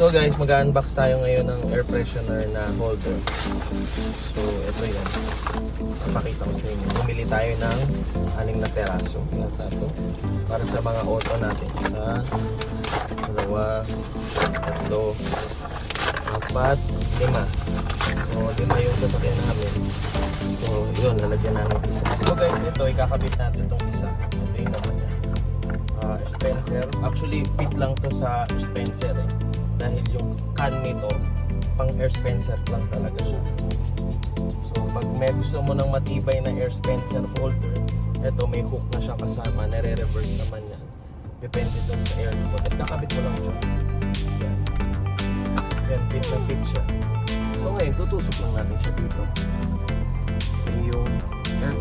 So guys, mag-unbox tayo ngayon ng air freshener na holder. So ito yan. Papakita ko sa inyo. Bumili tayo ng 6 na teraso. Yata ito. Para sa mga auto natin. 1, 2, 3, 4, 5. So 5 yung sasakyan namin. So yun, lalagyan namin isa. So guys, ito ikakabit natin itong isa. Ito yung naman yan. Spencer. Actually, fit lang to sa Spencer eh. Dahil yung can nito, pang air Spencer lang talaga siya. So pag may gusto mo ng matibay na air Spencer holder, ito may hook na siya kasama, nare-reverse naman yan. Depende dun sa air mo. Kakabit mo lang siya. Yan. Yan, fit na fit siya. So ngayon, tutusok lang natin siya dito. So yung air